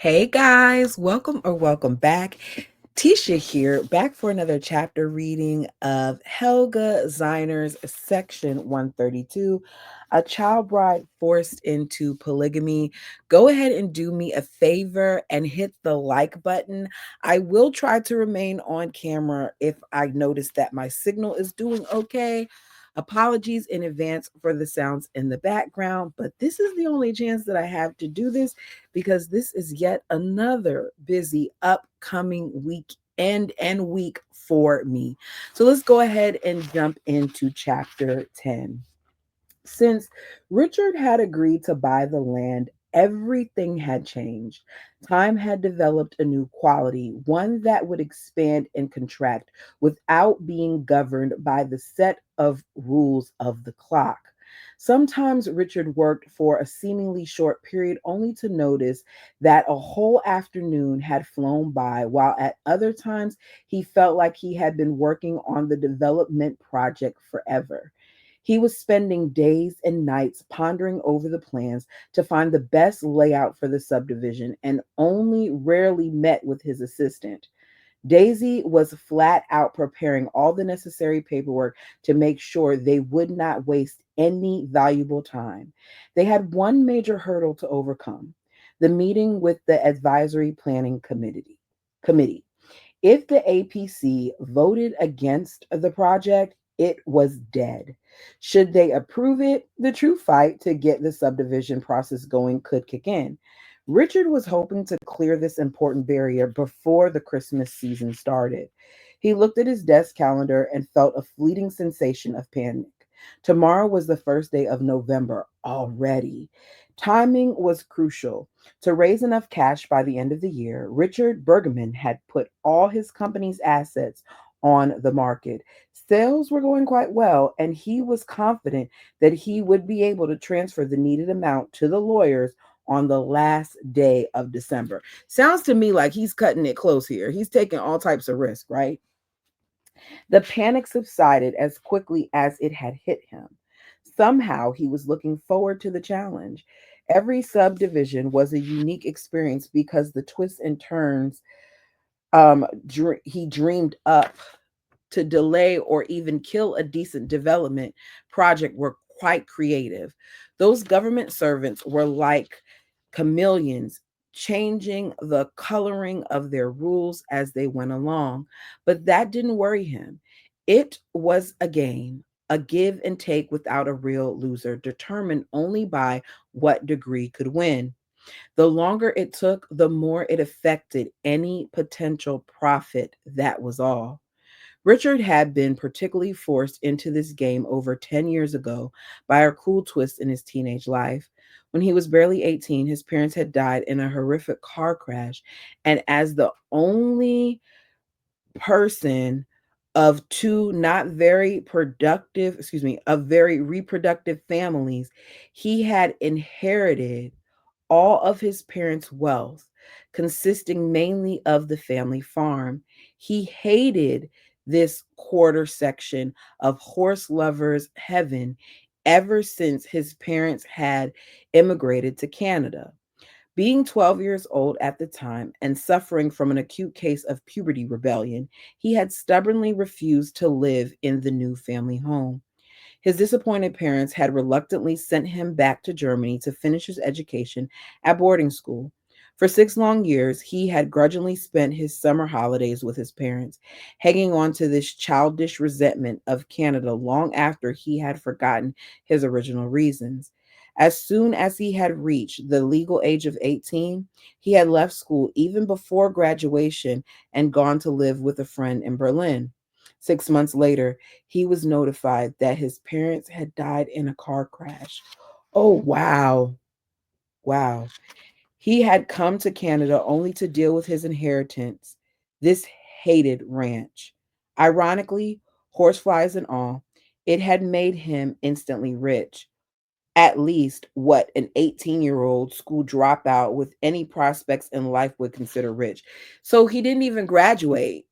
Hey guys, welcome back. Tisha here, back for another chapter reading of Helga Zeiner's section 132, A Child Bride Forced into Polygamy. Go ahead and do me a favor and hit the like button. I will try to remain on camera if I notice that my signal is doing okay. Apologies in advance for the sounds in the background, but this is the only chance that I have to do this because this is yet another busy upcoming weekend and week for me. So let's go ahead and jump into chapter 10. Since Richard had agreed to buy the land, everything had changed. Time had developed a new quality, one that would expand and contract without being governed by the set of rules of the clock. Sometimes Richard worked for a seemingly short period only to notice that a whole afternoon had flown by, while at other times he felt like he had been working on the development project forever. He was spending days and nights pondering over the plans to find the best layout for the subdivision and only rarely met with his assistant. Daisy was flat out preparing all the necessary paperwork to make sure they would not waste any valuable time. They had one major hurdle to overcome: the meeting with the Advisory Planning Committee. If the APC voted against the project, it was dead. Should they approve it, the true fight to get the subdivision process going could kick in. Richard was hoping to clear this important barrier before the Christmas season started. He looked at his desk calendar and felt a fleeting sensation of panic. Tomorrow was the first day of November already. Timing was crucial. To raise enough cash by the end of the year, Richard Bergman had put all his company's assets on the market. Sales were going quite well, and he was confident that he would be able to transfer the needed amount to the lawyers on the last day of December. Sounds to me like he's cutting it close here. He's taking all types of risk, right? The panic subsided as quickly as it had hit him. Somehow he was looking forward to the challenge. Every subdivision was a unique experience because the twists and turns he dreamed up to delay or even kill a decent development project were quite creative. Those government servants were like chameleons, changing the coloring of their rules as they went along. But that didn't worry him. It was a game, a give and take without a real loser, determined only by what degree could win. The longer it took, the more it affected any potential profit. That was all. Richard had been particularly forced into this game over 10 years ago by a cruel twist in his teenage life. When he was barely 18, his parents had died in a horrific car crash, and as the only person of two not very productive, of very reproductive families, he had inherited all of his parents' wealth, consisting mainly of the family farm. He hated this quarter section of horse lovers' heaven ever since his parents had immigrated to Canada. Being 12 years old at the time and suffering from an acute case of puberty rebellion, he had stubbornly refused to live in the new family home. His disappointed parents had reluctantly sent him back to Germany to finish his education at boarding school. For 6 long years, he had grudgingly spent his summer holidays with his parents, hanging on to this childish resentment of Canada long after he had forgotten his original reasons. As soon as he had reached the legal age of 18, he had left school even before graduation and gone to live with a friend in Berlin. 6 months later, he was notified that his parents had died in a car crash. Oh, wow. Wow. He had come to Canada only to deal with his inheritance, this hated ranch. Ironically, horseflies and all, it had made him instantly rich. At least what an 18-year-old school dropout with any prospects in life would consider rich. So he didn't even graduate.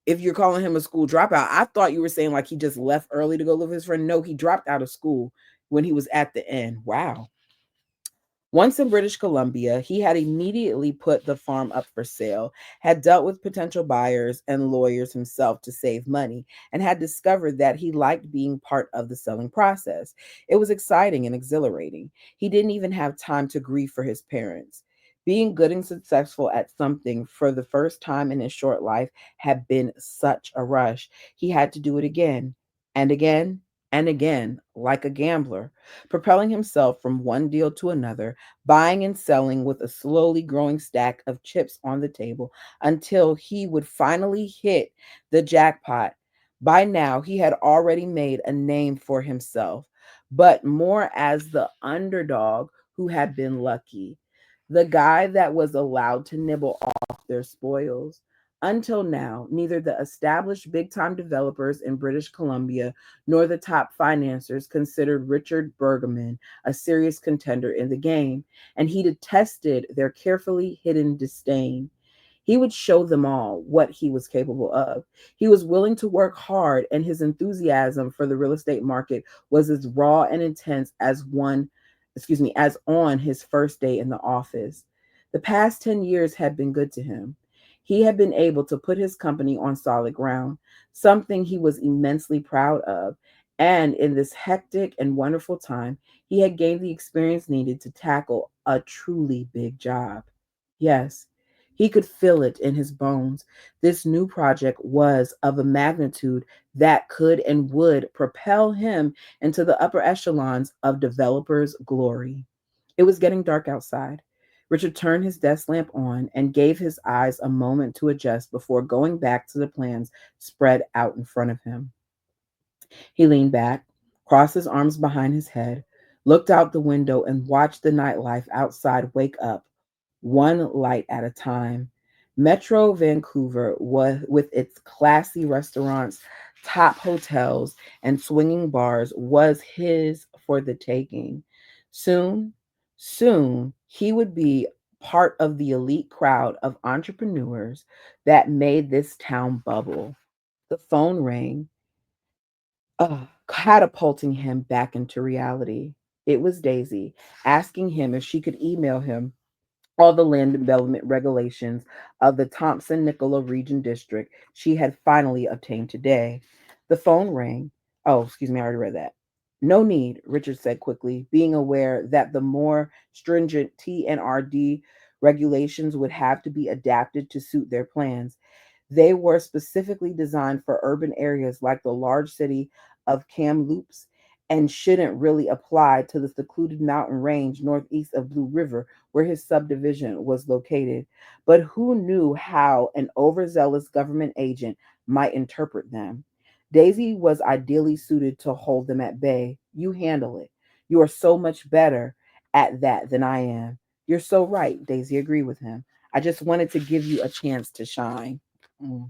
If you're calling him a school dropout, I thought you were saying like he just left early to go live with his friend. No, he dropped out of school when he was at the end. Wow. Once in British Columbia, he had immediately put the farm up for sale, had dealt with potential buyers and lawyers himself to save money, and had discovered that he liked being part of the selling process. It was exciting and exhilarating. He didn't even have time to grieve for his parents. Being good and successful at something for the first time in his short life had been such a rush. He had to do it again and again and again, like a gambler, propelling himself from one deal to another, buying and selling with a slowly growing stack of chips on the table until he would finally hit the jackpot. By now, he had already made a name for himself, but more as the underdog who had been lucky, the guy that was allowed to nibble off their spoils. Until now, neither the established big time developers in British Columbia nor the top financiers considered Richard Bergman a serious contender in the game, and he detested their carefully hidden disdain. He would show them all what he was capable of. He was willing to work hard, and his enthusiasm for the real estate market was as raw and intense as on his first day in the office. The past 10 years had been good to him. He had been able to put his company on solid ground, something he was immensely proud of. And in this hectic and wonderful time, he had gained the experience needed to tackle a truly big job. Yes, he could feel it in his bones. This new project was of a magnitude that could and would propel him into the upper echelons of developers' glory. It was getting dark outside. Richard turned his desk lamp on and gave his eyes a moment to adjust before going back to the plans spread out in front of him. He leaned back, crossed his arms behind his head, looked out the window, and watched the nightlife outside wake up, one light at a time. Metro Vancouver was, with its classy restaurants, top hotels, and swinging bars, was his for the taking. Soon, soon, he would be part of the elite crowd of entrepreneurs that made this town bubble. The phone rang, catapulting him back into reality. It was Daisy asking him if she could email him all the land development regulations of the Thompson Nicola Region District she had finally obtained today. The phone rang. Oh, excuse me, I already read that. No need, Richard said quickly, being aware that the more stringent TNRD regulations would have to be adapted to suit their plans. They were specifically designed for urban areas like the large city of Kamloops and shouldn't really apply to the secluded mountain range northeast of Blue River where his subdivision was located. But who knew how an overzealous government agent might interpret them? Daisy was ideally suited to hold them at bay. You handle it. You are so much better at that than I am. You're so right, Daisy agreed with him. I just wanted to give you a chance to shine. Mm.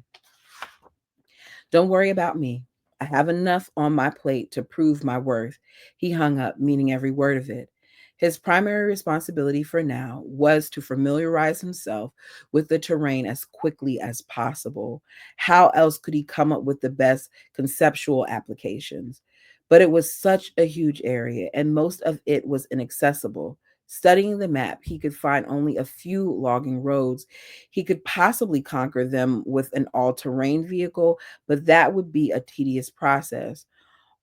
Don't worry about me. I have enough on my plate to prove my worth. He hung up, meaning every word of it. His primary responsibility for now was to familiarize himself with the terrain as quickly as possible. How else could he come up with the best conceptual applications? But it was such a huge area, and most of it was inaccessible. Studying the map, he could find only a few logging roads. He could possibly conquer them with an all terrain vehicle, but that would be a tedious process.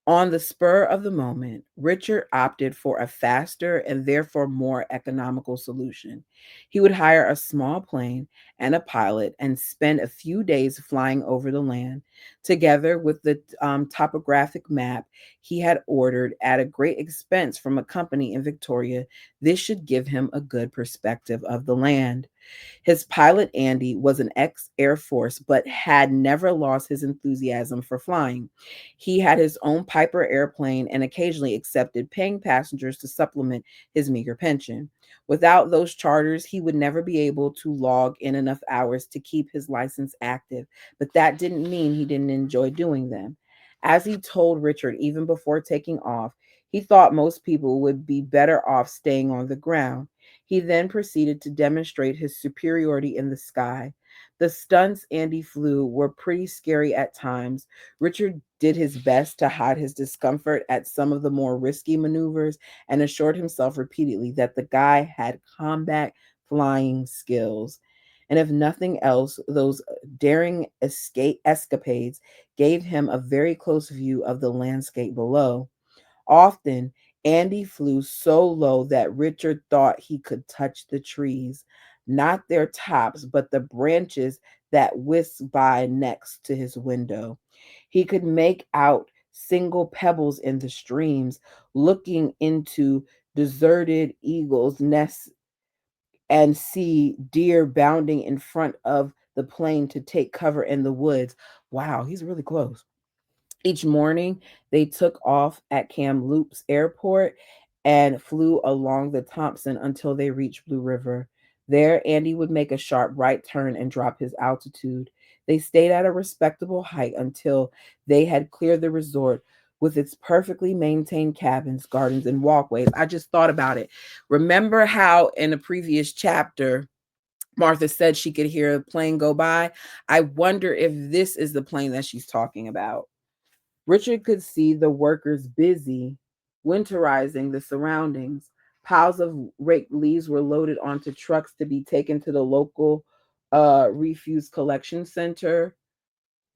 On the spur of the moment, Richard opted for a faster and therefore more economical solution. He would hire a small plane and a pilot and spend a few days flying over the land. Together with the topographic map he had ordered at a great expense from a company in Victoria, this should give him a good perspective of the land. His pilot, Andy, was an ex Air Force, but had never lost his enthusiasm for flying. He had his own Piper airplane and occasionally accepted paying passengers to supplement his meager pension. Without those charters, he would never be able to log in enough hours to keep his license active, but that didn't mean he didn't enjoy doing them. As he told Richard even before taking off, he thought most people would be better off staying on the ground. He then proceeded to demonstrate his superiority in the sky. The stunts Andy flew were pretty scary at times. Richard did his best to hide his discomfort at some of the more risky maneuvers and assured himself repeatedly that the guy had combat flying skills. And if nothing else, those daring escapades gave him a very close view of the landscape below. Often, Andy flew so low that Richard thought he could touch the trees, not their tops, but the branches that whisked by next to his window. He could make out single pebbles in the streams, looking into deserted eagles' nests and see deer bounding in front of the plane to take cover in the woods. Wow, he's really close. Each morning, they took off at Kamloops Airport and flew along the Thompson until they reached Blue River. There, Andy would make a sharp right turn and drop his altitude. They stayed at a respectable height until they had cleared the resort with its perfectly maintained cabins, gardens, and walkways. I just thought about it. Remember how in the previous chapter, Martha said she could hear a plane go by? I wonder if this is the plane that she's talking about. Richard could see the workers busy winterizing the surroundings. Piles of raked leaves were loaded onto trucks to be taken to the local refuse collection center,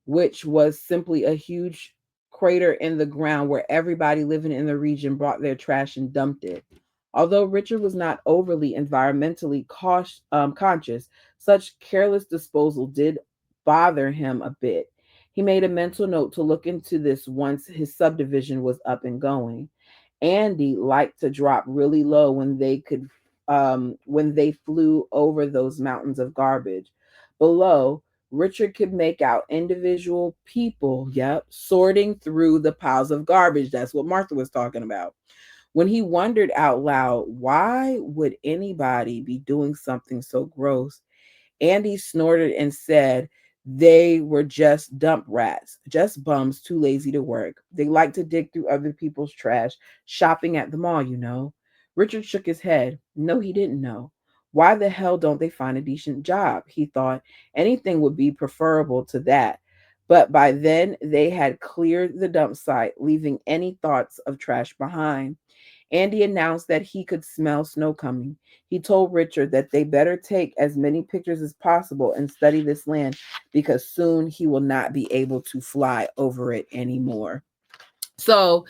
which was simply a huge crater in the ground where everybody living in the region brought their trash and dumped it. Although Richard was not overly environmentally conscious, such careless disposal did bother him a bit. He made a mental note to look into this once his subdivision was up and going. Andy liked to drop really low when they flew over those mountains of garbage. Below, Richard could make out individual people, yep, sorting through the piles of garbage. That's what Martha was talking about. When he wondered out loud, why would anybody be doing something so gross? Andy snorted and said they were just dump rats, just bums too lazy to work. They like to dig through other people's trash, shopping at the mall, you know. Richard shook his head. No, he didn't know. Why the hell don't they find a decent job? He thought anything would be preferable to that. But by then, they had cleared the dump site, leaving any thoughts of trash behind. Andy announced that he could smell snow coming. He told Richard that they better take as many pictures as possible and study this land because soon he will not be able to fly over it anymore. So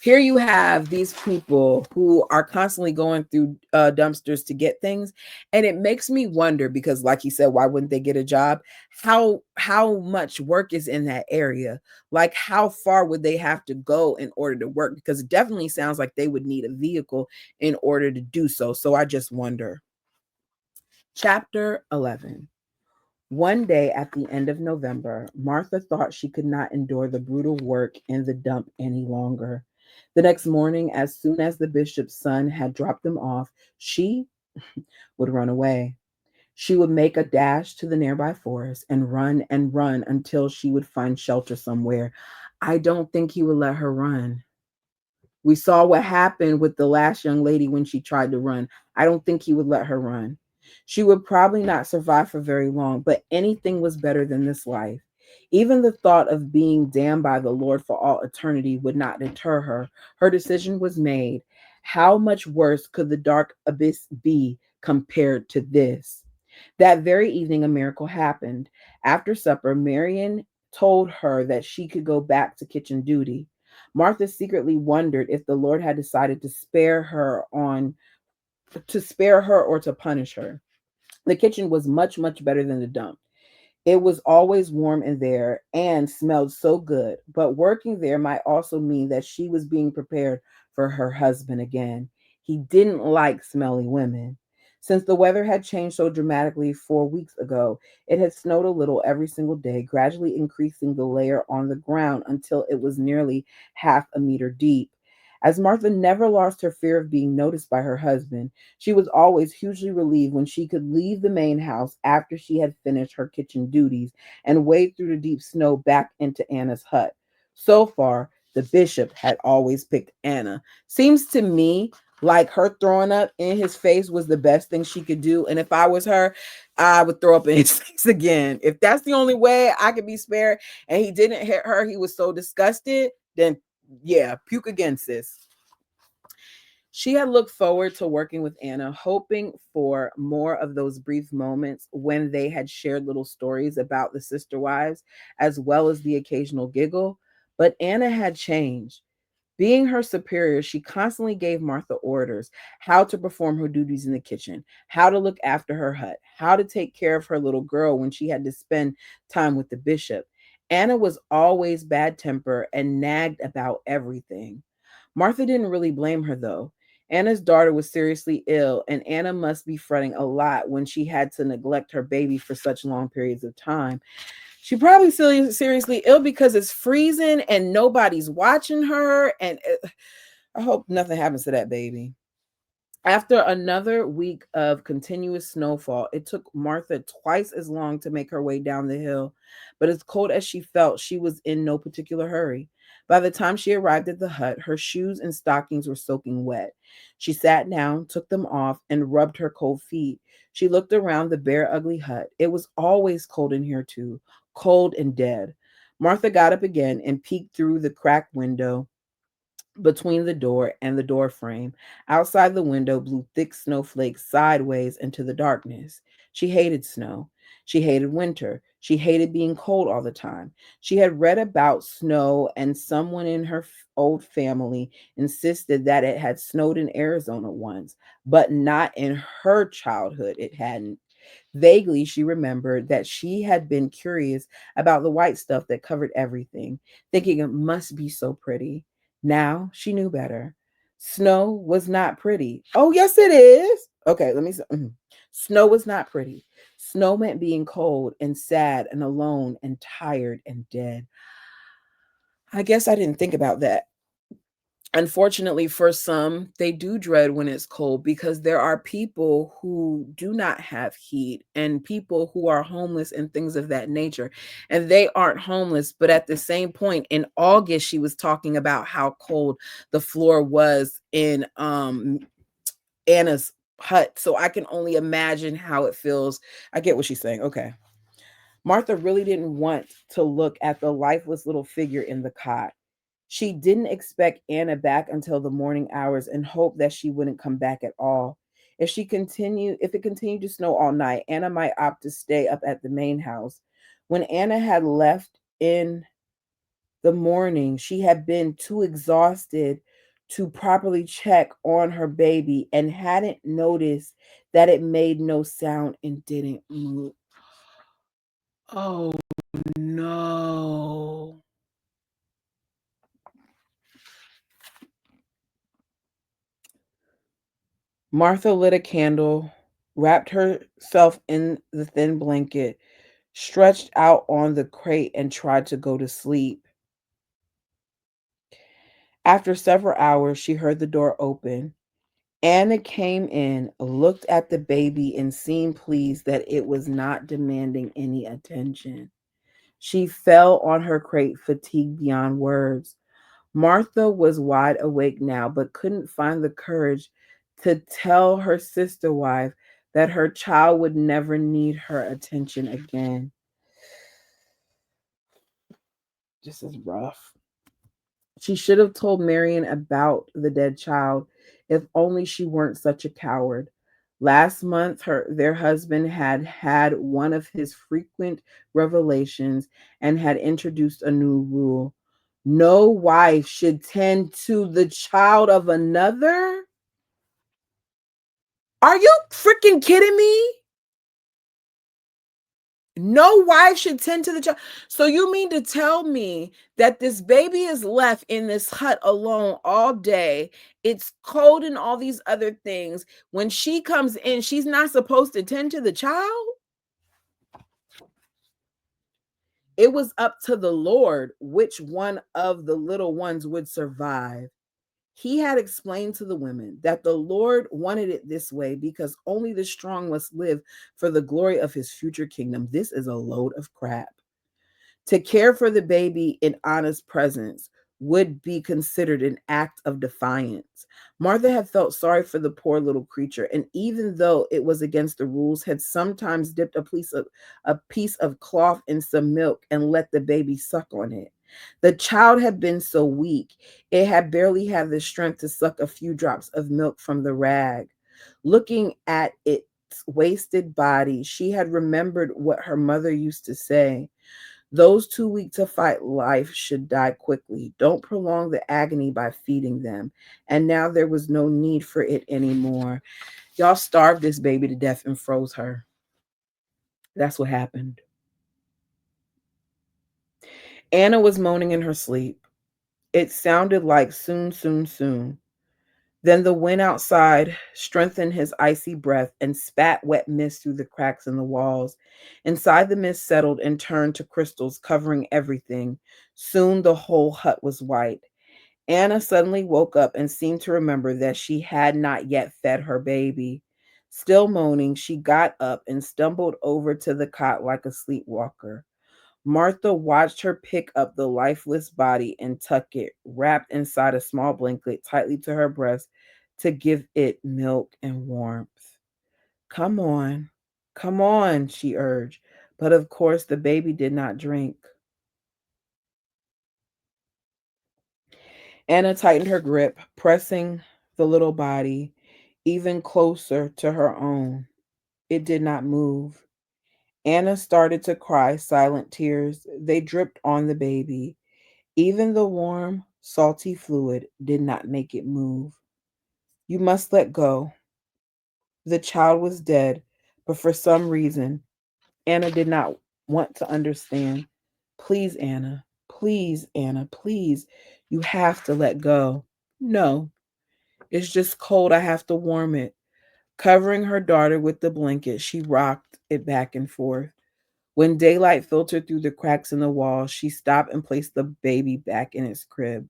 here you have these people who are constantly going through dumpsters to get things, and it makes me wonder because like you said, why wouldn't they get a job? How much work is in that area? Like how far would they have to go in order to work? Because it definitely sounds like they would need a vehicle in order to do so. So I just wonder. Chapter 11. One day at the end of November, Martha thought she could not endure the brutal work in the dump any longer. The next morning, as soon as the bishop's son had dropped them off, she would run away. She would make a dash to the nearby forest and run until she would find shelter somewhere. I don't think he would let her run. We saw what happened with the last young lady when she tried to run. I don't think he would let her run. She would probably not survive for very long, but anything was better than this life. Even the thought of being damned by the Lord for all eternity would not deter her. Her decision was made. How much worse could the dark abyss be compared to this? That very evening, a miracle happened. After supper, Marion told her that she could go back to kitchen duty. Martha secretly wondered if the Lord had decided to spare her or to punish her. The kitchen was much, much better than the dump. It was always warm in there and smelled so good, but working there might also mean that she was being prepared for her husband again. He didn't like smelly women. Since the weather had changed so dramatically 4 weeks ago, it had snowed a little every single day, gradually increasing the layer on the ground until it was nearly half a meter deep. As Martha never lost her fear of being noticed by her husband, she was always hugely relieved when she could leave the main house after she had finished her kitchen duties and wade through the deep snow back into Anna's hut. So far, the bishop had always picked Anna. Seems to me like her throwing up in his face was the best thing she could do. And if I was her, I would throw up in his face again. If that's the only way I could be spared and he didn't hit her, he was so disgusted, then yeah, puke again, sis. She had looked forward to working with Anna, hoping for more of those brief moments when they had shared little stories about the sister wives, as well as the occasional giggle. But Anna had changed. Being her superior, she constantly gave Martha orders how to perform her duties in the kitchen, how to look after her hut, how to take care of her little girl when she had to spend time with the bishop. Anna was always bad tempered and nagged about everything. Martha didn't really blame her though. Anna's daughter was seriously ill, and Anna must be fretting a lot when she had to neglect her baby for such long periods of time. She probably seriously ill because it's freezing and nobody's watching her. And I hope nothing happens to that baby. After another week of continuous snowfall, it took Martha twice as long to make her way down the hill. But as cold as she felt, she was in no particular hurry. By the time she arrived at the hut, her shoes and stockings were soaking wet. She sat down, took them off, and rubbed her cold feet. She looked around the bare, ugly hut. It was always cold in here, too, cold and dead. Martha got up again and peeked through the cracked window between the door and the door frame. Outside the window blew thick snowflakes sideways into the darkness. She hated snow. She hated winter. She hated being cold all the time. She had read about snow, and someone in her old family insisted that it had snowed in Arizona once, but not in her childhood, it hadn't. Vaguely, she remembered that she had been curious about the white stuff that covered everything, thinking it must be so pretty. Now she knew better. Snow was not pretty. Oh, yes, it is. Okay, let me say. Snow was not pretty. Snow meant being cold and sad and alone and tired and dead. I guess I didn't think about that. Unfortunately, for some, they do dread when it's cold because there are people who do not have heat and people who are homeless and things of that nature. And they aren't homeless, but at the same point in August, she was talking about how cold the floor was in Anna's hut. So I can only imagine how it feels. I get what she's saying. Okay. Martha really didn't want to look at the lifeless little figure in the cot. She didn't expect Anna back until the morning hours and hoped that she wouldn't come back at all. If it continued to snow all night, Anna might opt to stay up at the main house. When Anna had left in the morning, she had been too exhausted to properly check on her baby and hadn't noticed that it made no sound and didn't move. Oh no. Martha lit a candle, wrapped herself in the thin blanket, stretched out on the crate, and tried to go to sleep. After several hours, she heard the door open. Anna came in, looked at the baby, and seemed pleased that it was not demanding any attention. She fell on her crate, fatigued beyond words. Martha was wide awake now, but couldn't find the courage to tell her sister wife that her child would never need her attention again. This is rough. She should have told Marion about the dead child, if only she weren't such a coward. Last month, their husband had had one of his frequent revelations and had introduced a new rule. No wife should tend to the child of another. Are you freaking kidding me? No wife should tend to the child. So you mean to tell me that this baby is left in this hut alone all day? It's cold and all these other things. When she comes in, she's not supposed to tend to the child? It was up to the Lord which one of the little ones would survive. He had explained to the women that the Lord wanted it this way because only the strong must live for the glory of his future kingdom. This is a load of crap. To care for the baby in Anna's presence would be considered an act of defiance. Martha had felt sorry for the poor little creature, and even though it was against the rules, had sometimes dipped a piece of cloth in some milk and let the baby suck on it. The child had been so weak, it had barely had the strength to suck a few drops of milk from the rag. Looking at its wasted body, she had remembered what her mother used to say. Those too weak to fight life should die quickly. Don't prolong the agony by feeding them. And now there was no need for it anymore. Y'all starved this baby to death and froze her. That's what happened. Anna was moaning in her sleep. It sounded like soon, soon, soon. Then the wind outside strengthened his icy breath and spat wet mist through the cracks in the walls. Inside, the mist settled and turned to crystals, covering everything. Soon the whole hut was white. Anna suddenly woke up and seemed to remember that she had not yet fed her baby. Still moaning, she got up and stumbled over to the cot like a sleepwalker. Martha watched her pick up the lifeless body and tuck it, wrapped inside a small blanket, tightly to her breast to give it milk and warmth. "Come on," she urged. But of course, the baby did not drink. Anna tightened her grip, pressing the little body even closer to her own. It did not move. Anna started to cry silent tears. They dripped on the baby. Even the warm, salty fluid did not make it move. "You must let go." The child was dead, but for some reason, Anna did not want to understand. "Please, Anna. Please, Anna. Please. You have to let go." "No, it's just cold. I have to warm it." Covering her daughter with the blanket, she rocked it back and forth. When daylight filtered through the cracks in the wall, she stopped and placed the baby back in its crib.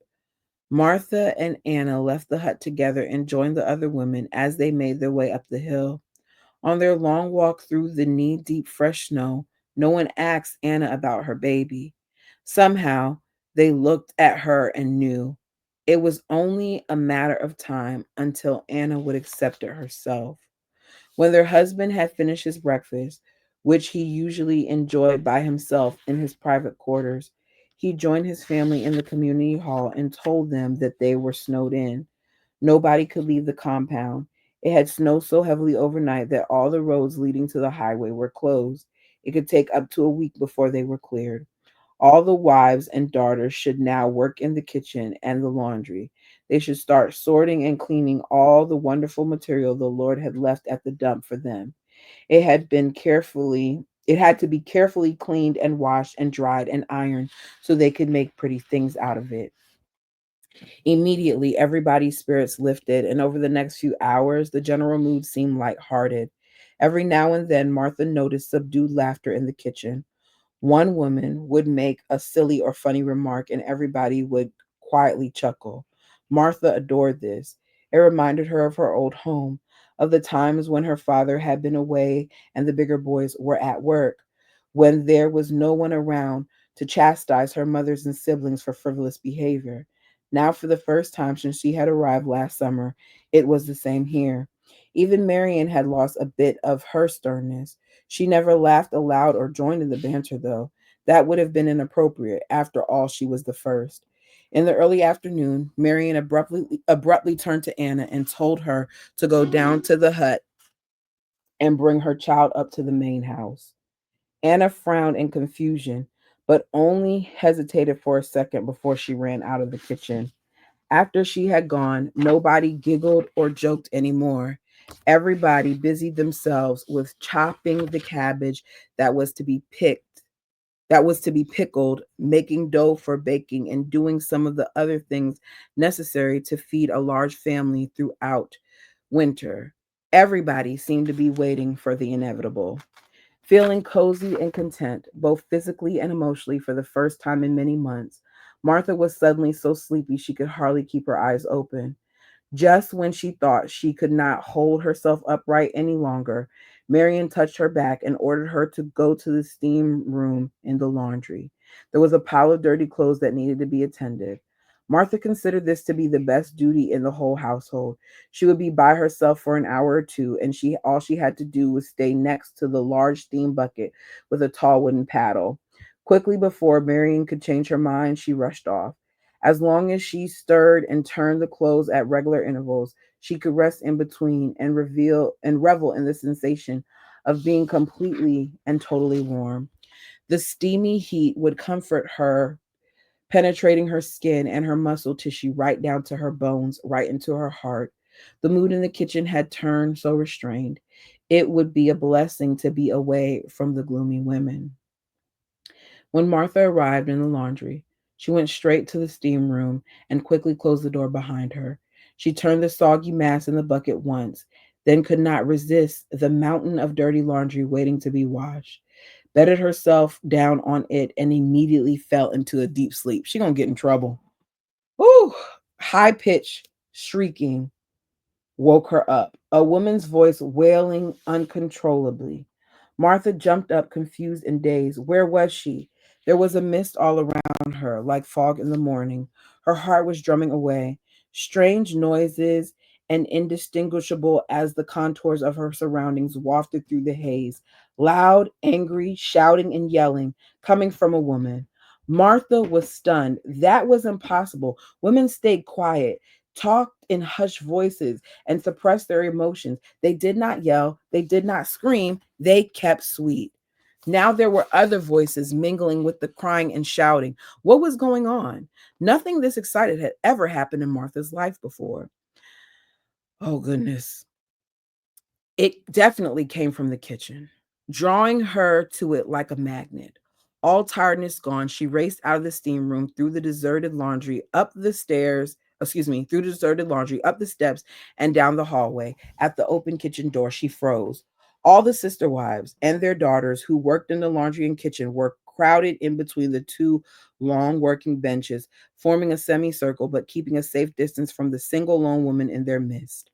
Martha and Anna left the hut together and joined the other women as they made their way up the hill. On their long walk through the knee deep fresh snow, no one asked Anna about her baby. Somehow, they looked at her and knew it was only a matter of time until Anna would accept it herself. When their husband had finished his breakfast, which he usually enjoyed by himself in his private quarters, he joined his family in the community hall and told them that they were snowed in. Nobody could leave the compound. It had snowed so heavily overnight that all the roads leading to the highway were closed. It could take up to a week before they were cleared. All the wives and daughters should now work in the kitchen and the laundry. They should start sorting and cleaning all the wonderful material the Lord had left at the dump for them. It had to be carefully cleaned and washed and dried and ironed so they could make pretty things out of it. Immediately, everybody's spirits lifted, and over the next few hours, the general mood seemed light-hearted. Every now and then, Martha noticed subdued laughter in the kitchen. One woman would make a silly or funny remark, and everybody would quietly chuckle. Martha adored this. It reminded her of her old home, of the times when her father had been away and the bigger boys were at work, when there was no one around to chastise her mothers and siblings for frivolous behavior. Now, for the first time since she had arrived last summer, it was the same here. Even Marian had lost a bit of her sternness. She never laughed aloud or joined in the banter, though. That would have been inappropriate. After all, she was the first. In the early afternoon, Marian abruptly turned to Anna and told her to go down to the hut and bring her child up to the main house. Anna frowned in confusion, but only hesitated for a second before she ran out of the kitchen. After she had gone, nobody giggled or joked anymore. Everybody busied themselves with chopping the cabbage that was to be picked, that was to be pickled, making dough for baking, and doing some of the other things necessary to feed a large family throughout winter. Everybody seemed to be waiting for the inevitable. Feeling cozy and content, both physically and emotionally, for the first time in many months, Martha was suddenly so sleepy she could hardly keep her eyes open. Just when she thought she could not hold herself upright any longer, Marian touched her back and ordered her to go to the steam room in the laundry. There was a pile of dirty clothes that needed to be attended. Martha considered this to be the best duty in the whole household. She would be by herself for an hour or two, and she had to do was stay next to the large steam bucket with a tall wooden paddle. Quickly before Marion could change her mind, she rushed off. As long as she stirred and turned the clothes at regular intervals, she could rest in between and revel in the sensation of being completely and totally warm. The steamy heat would comfort her, penetrating her skin and her muscle tissue right down to her bones, right into her heart. The mood in the kitchen had turned so restrained. It would be a blessing to be away from the gloomy women. When Martha arrived in the laundry, she went straight to the steam room and quickly closed the door behind her. She turned the soggy mass in the bucket once, then could not resist the mountain of dirty laundry waiting to be washed, bedded herself down on it, and immediately fell into a deep sleep. She gonna get in trouble. Whew! High pitched shrieking woke her up, a woman's voice wailing uncontrollably. Martha jumped up, confused and dazed. Where was she? There was a mist all around her, like fog in the morning. Her heart was drumming away. Strange noises and indistinguishable as the contours of her surroundings wafted through the haze. Loud, angry, shouting and yelling, coming from a woman. Martha was stunned. That was impossible. Women stayed quiet, talked in hushed voices, and suppressed their emotions. They did not yell, they did not scream, they kept sweet. Now there were other voices mingling with the crying and shouting. What was going on? Nothing this excited had ever happened in Martha's life before. Oh, goodness. It definitely came from the kitchen, drawing her to it like a magnet. All tiredness gone, she raced out of the steam room through the deserted laundry, up the stairs, through the deserted laundry, up the steps, and down the hallway. At the open kitchen door, she froze. All the sister wives and their daughters who worked in the laundry and kitchen were crowded in between the two long working benches, forming a semicircle but keeping a safe distance from the single lone woman in their midst,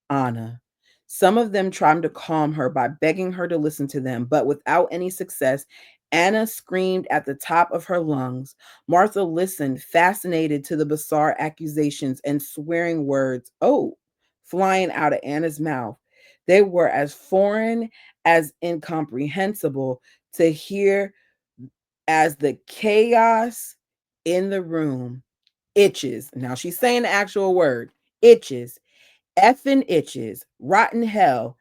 Anna. Some of them tried to calm her by begging her to listen to them, but without any success. Anna screamed at the top of her lungs. Martha listened, fascinated to the bizarre accusations and swearing words, flying out of Anna's mouth. They were as foreign, as incomprehensible to hear as the chaos in the room. Itches. Now she's saying the actual word. Itches, effing itches, rotten hell.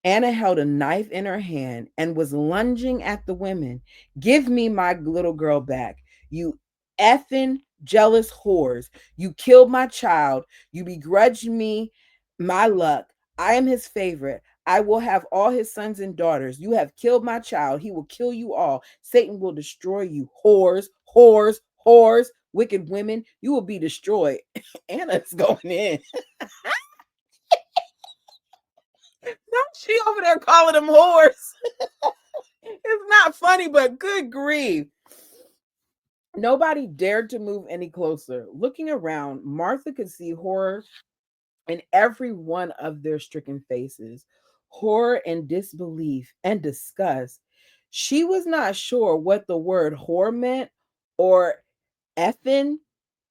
Anna held a knife in her hand and was lunging at the women. Give me my little girl back. You effing jealous whores. You killed my child. You begrudged me my luck. I am his favorite. I will have all his sons and daughters. You have killed my child. He will kill you all. Satan will destroy you. Whores, whores, whores, wicked women. You will be destroyed. Anna's going in. No, she over there calling them whores. It's not funny, but good grief. Nobody dared to move any closer. Looking around, Martha could see horror in every one of their stricken faces, horror and disbelief and disgust. She was not sure what the word whore meant or effing.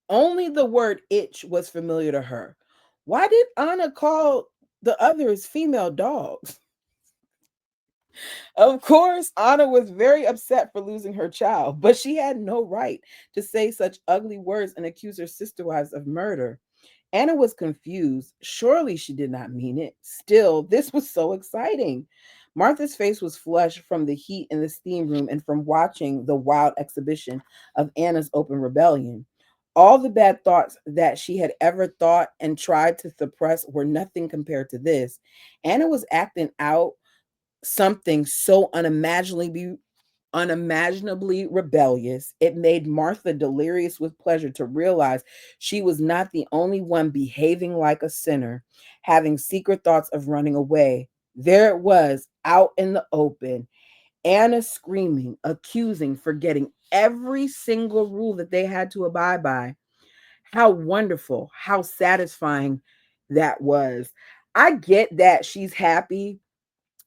Only the word itch was familiar to her. Why did Anna call the others female dogs? Of course, Anna was very upset for losing her child, but she had no right to say such ugly words and accuse her sister wives of murder. Anna was confused. Surely she did not mean it. Still, this was so exciting. Martha's face was flushed from the heat in the steam room and from watching the wild exhibition of Anna's open rebellion. All the bad thoughts that she had ever thought and tried to suppress were nothing compared to this. Anna was acting out something so unimaginably rebellious. It made Martha delirious with pleasure to realize she was not the only one behaving like a sinner, having secret thoughts of running away. There it was, out in the open. Anna screaming, accusing, forgetting every single rule that they had to abide by. How wonderful, how satisfying that was. I get that she's happy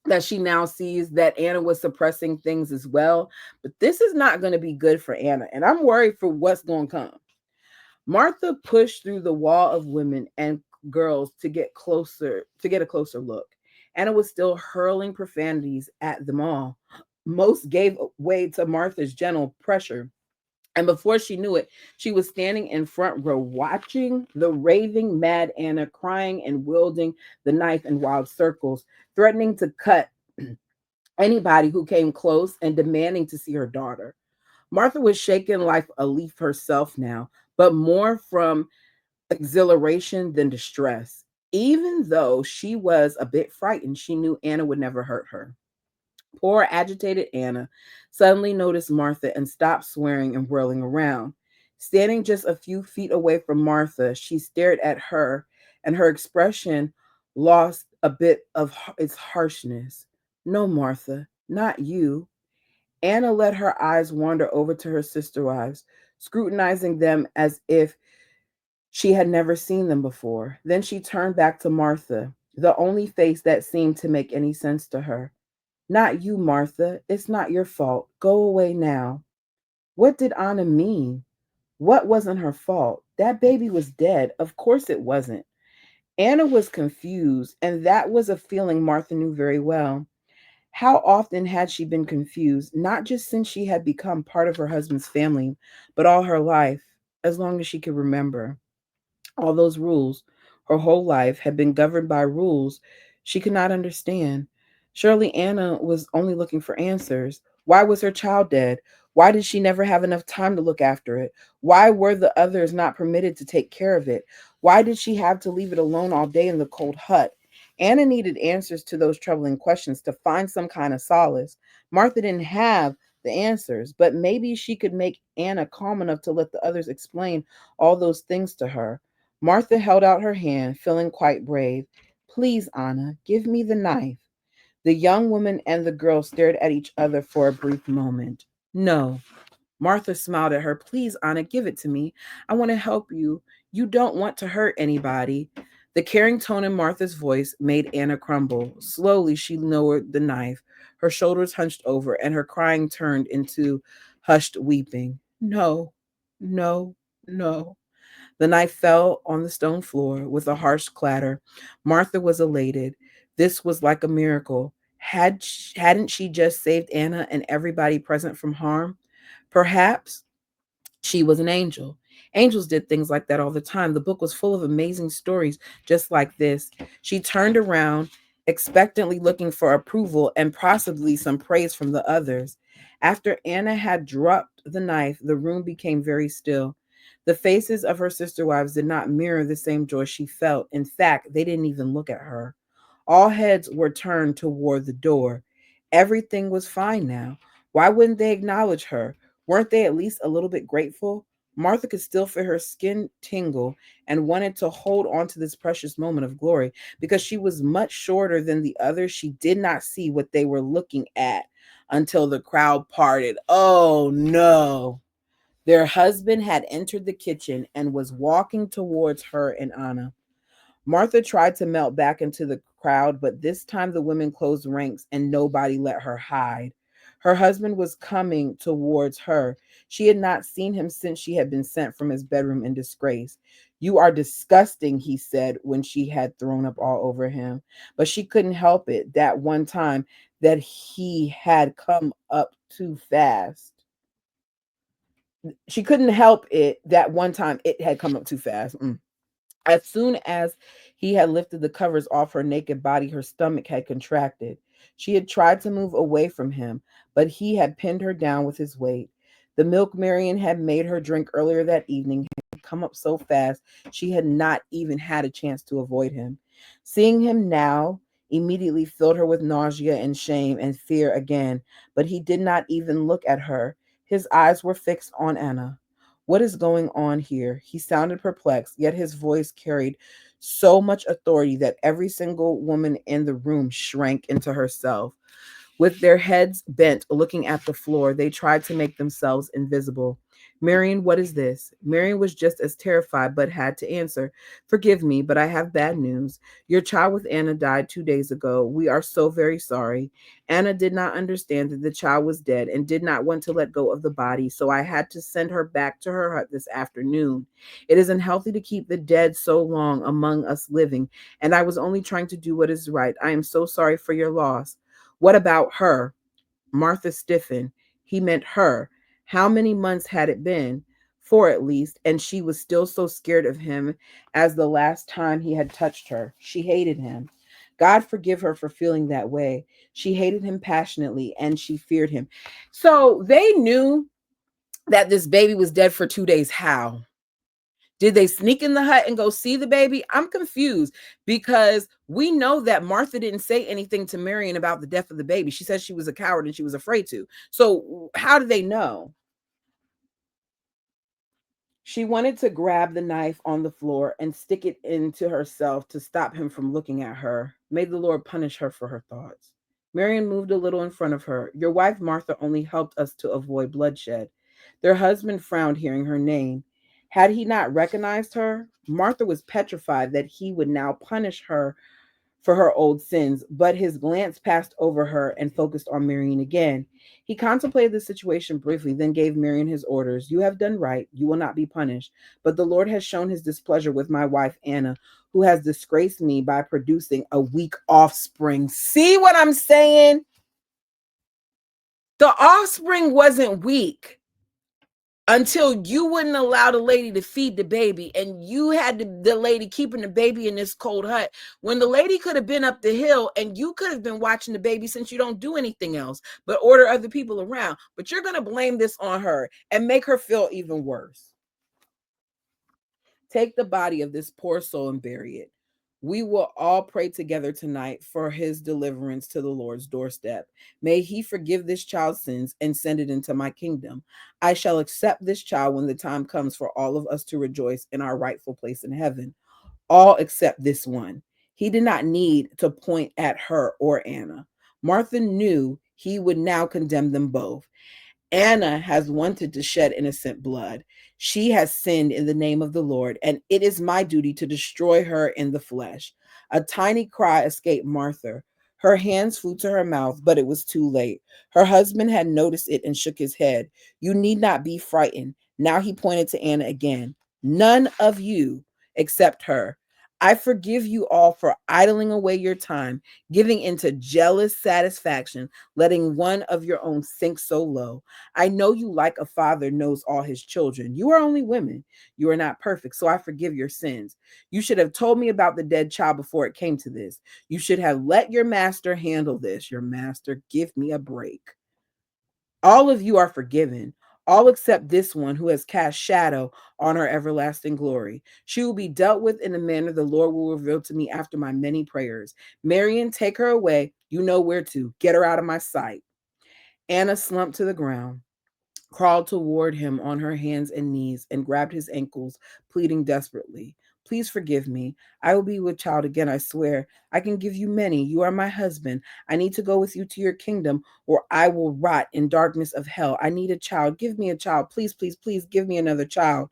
that she now sees that Anna was suppressing things as well. But this is not going to be good for Anna. And I'm worried for what's going to come. Martha pushed through the wall of women and girls to get a closer look. Anna was still hurling profanities at them all. Most gave way to Martha's gentle pressure, and before she knew it, she was standing in front row watching the raving mad Anna crying and wielding the knife in wild circles, threatening to cut anybody who came close and demanding to see her daughter. Martha was shaken like a leaf herself now, but more from exhilaration than distress. Even though she was a bit frightened, she knew Anna would never hurt her. Poor, agitated Anna suddenly noticed Martha and stopped swearing and whirling around. Standing just a few feet away from Martha, she stared at her, and her expression lost a bit of its harshness. No, Martha, not you. Anna let her eyes wander over to her sister wives, scrutinizing them as if she had never seen them before. Then she turned back to Martha, the only face that seemed to make any sense to her. Not you, Martha. It's not your fault. Go away now. What did Anna mean? What wasn't her fault? That baby was dead. Of course it wasn't. Anna was confused, and that was a feeling Martha knew very well. How often had she been confused, not just since she had become part of her husband's family, but all her life, as long as she could remember? All those rules, her whole life, had been governed by rules she could not understand. Surely Anna was only looking for answers. Why was her child dead? Why did she never have enough time to look after it? Why were the others not permitted to take care of it? Why did she have to leave it alone all day in the cold hut? Anna needed answers to those troubling questions to find some kind of solace. Martha didn't have the answers, but maybe she could make Anna calm enough to let the others explain all those things to her. Martha held out her hand, feeling quite brave. Please, Anna, give me the knife. The young woman and the girl stared at each other for a brief moment. No. Martha smiled at her. Please, Anna, give it to me. I want to help you. You don't want to hurt anybody. The caring tone in Martha's voice made Anna crumble. Slowly, she lowered the knife. Her shoulders hunched over, and her crying turned into hushed weeping. No, no, no. The knife fell on the stone floor with a harsh clatter. Martha was elated. This was like a miracle. Hadn't she just saved Anna and everybody present from harm? Perhaps she was an angel. Angels did things like that all the time. The book was full of amazing stories just like this. She turned around, expectantly looking for approval and possibly some praise from the others. After Anna had dropped the knife, the room became very still. The faces of her sister wives did not mirror the same joy she felt. In fact, they didn't even look at her. All heads were turned toward the door. Everything was fine now. Why wouldn't they acknowledge her? Weren't they at least a little bit grateful? Martha could still feel her skin tingle and wanted to hold on to this precious moment of glory. Because she was much shorter than the others, she did not see what they were looking at until the crowd parted. Oh no. Their husband had entered the kitchen and was walking towards her and Anna. Martha tried to melt back into the crowd, but this time the women closed ranks and nobody let her hide. Her husband was coming towards her. She had not seen him since she had been sent from his bedroom in disgrace. You are disgusting, he said when she had thrown up all over him. But she couldn't help it that one time that he had come up too fast. She couldn't help it that one time it had come up too fast. As soon as he had lifted the covers off her naked body, her stomach had contracted. She had tried to move away from him, but he had pinned her down with his weight. The milk Marion had made her drink earlier that evening had come up so fast she had not even had a chance to avoid him. Seeing him now immediately filled her with nausea and shame and fear again, but he did not even look at her. His eyes were fixed on Anna. What is going on here? He sounded perplexed, yet his voice carried so much authority that every single woman in the room shrank into herself. With their heads bent, looking at the floor, they tried to make themselves invisible. Marion, what is this? Marion was just as terrified, but had to answer. Forgive me, but I have bad news. Your child with Anna died 2 days ago. We are so very sorry. Anna did not understand that the child was dead and did not want to let go of the body, so I had to send her back to her hut this afternoon. It isn't healthy to keep the dead so long among us living, and I was only trying to do what is right. I am so sorry for your loss. What about her? Martha stiffened. He meant her. How many months had it been? 4 at least, and she was still so scared of him as the last time he had touched her. She hated him. God forgive her for feeling that way. She hated him passionately and she feared him. So they knew that this baby was dead for 2 days. How? Did they sneak in the hut and go see the baby? I'm confused because we know that Martha didn't say anything to Marion about the death of the baby. She said she was a coward and she was afraid to. So, how do they know? She wanted to grab the knife on the floor and stick it into herself to stop him from looking at her. May the Lord punish her for her thoughts. Marion moved a little in front of her. Your wife Martha only helped us to avoid bloodshed. Their husband frowned hearing her name. Had he not recognized her, Martha was petrified that he would now punish her for her old sins, but his glance passed over her and focused on Marion again. He contemplated the situation briefly, then gave Marion his orders. You have done right. You will not be punished. But the Lord has shown his displeasure with my wife, Anna, who has disgraced me by producing a weak offspring. See what I'm saying? The offspring wasn't weak until you wouldn't allow the lady to feed the baby, and you had the lady keeping the baby in this cold hut when the lady could have been up the hill and you could have been watching the baby, since you don't do anything else but order other people around. But you're going to blame this on her and make her feel even worse. Take the body of this poor soul and bury it. We will all pray together tonight for his deliverance to the Lord's doorstep. May he forgive this child's sins and send it into my kingdom. I shall accept this child when the time comes for all of us to rejoice in our rightful place in heaven. All except this one. He did not need to point at her or Anna. Martha knew he would now condemn them both. Anna has wanted to shed innocent blood. She has sinned in the name of the Lord, and it is my duty to destroy her in the flesh. A tiny cry escaped Martha. Her hands flew to her mouth, but it was too late. Her husband had noticed it and shook his head. You need not be frightened. Now he pointed to Anna again. None of you except her. I forgive you all for idling away your time, giving into jealous satisfaction, letting one of your own sink so low. I know you like a father knows all his children. You are only women. You are not perfect, so I forgive your sins. You should have told me about the dead child before it came to this. You should have let your master handle this. Your master, give me a break. All of you are forgiven, all except this one who has cast shadow on her everlasting glory. She will be dealt with in a manner the Lord will reveal to me after my many prayers. Marion, take her away. You know where to. Get her out of my sight. Anna slumped to the ground, crawled toward him on her hands and knees, and grabbed his ankles, pleading desperately. Please forgive me. I will be with child again, I swear. I can give you many. You are my husband. I need to go with you to your kingdom, or I will rot in darkness of hell. I need a child. Give me a child. Please, please, please give me another child.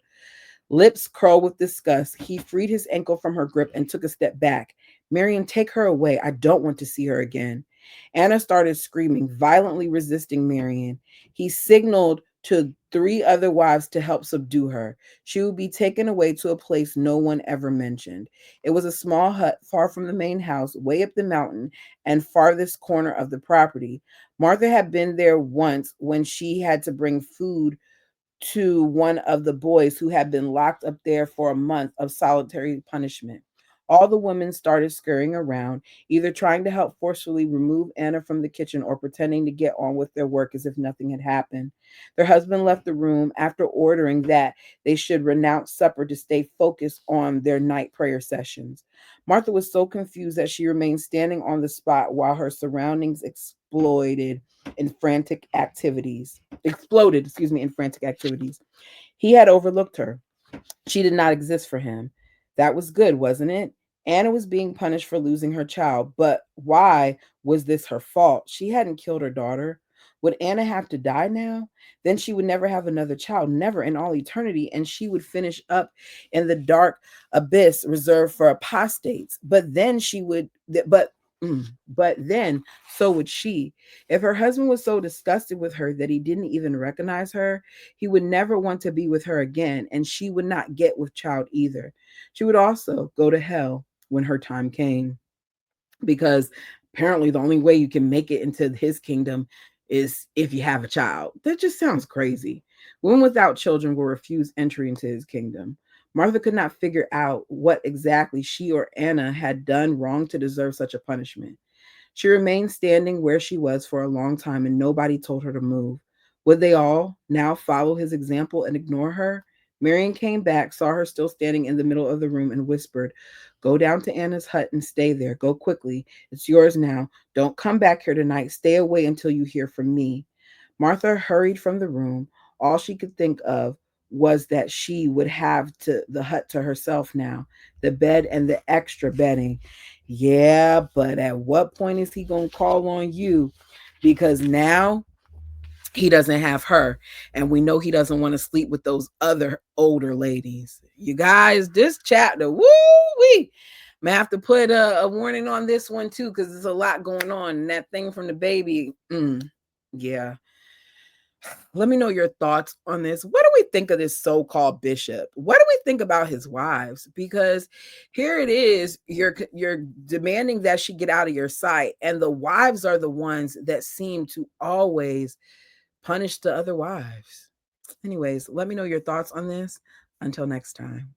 Lips curled with disgust, he freed his ankle from her grip and took a step back. Marion, take her away. I don't want to see her again. Anna started screaming, violently resisting Marion. He signaled to 3 other wives to help subdue her. She would be taken away to a place no one ever mentioned. It was a small hut far from the main house, way up the mountain and farthest corner of the property. Martha had been there once when she had to bring food to one of the boys who had been locked up there for a month of solitary punishment. All the women started scurrying around, either trying to help forcefully remove Anna from the kitchen or pretending to get on with their work as if nothing had happened. Their husband left the room after ordering that they should renounce supper to stay focused on their night prayer sessions. Martha was so confused that she remained standing on the spot while her surroundings in frantic activities in frantic activities. He had overlooked her. She did not exist for him. That was good, wasn't it? Anna was being punished for losing her child, but why was this her fault? She hadn't killed her daughter. Would Anna have to die now? Then she would never have another child, never in all eternity, and she would finish up in the dark abyss reserved for apostates. But then so would she. If her husband was so disgusted with her that he didn't even recognize her, he would never want to be with her again, and she would not get with child either. She would also go to hell when her time came, because apparently the only way you can make it into his kingdom is if you have a child. That just sounds crazy. Women without children will refuse entry into his kingdom. Martha could not figure out what exactly she or Anna had done wrong to deserve such a punishment. She remained standing where she was for a long time, and nobody told her to move. Would they all now follow his example and ignore her? Marion came back, saw her still standing in the middle of the room, and whispered, "Go down to Anna's hut and stay there. Go quickly. It's yours now. Don't come back here tonight. Stay away until you hear from me." Martha hurried from the room. All she could think of was that she would have the hut to herself now, the bed and the extra bedding. Yeah, but at what point is he going to call on you? Because now he doesn't have her, and we know he doesn't want to sleep with those other older ladies. You guys, this chapter, woo wee. May have to put a warning on this one too, because there's a lot going on. And that thing from the baby, yeah. Let me know your thoughts on this. What do we think of this so-called bishop? What do we think about his wives? Because here it is, you're demanding that she get out of your sight, and the wives are the ones that seem to always punish the other wives. Anyways, let me know your thoughts on this. Until next time.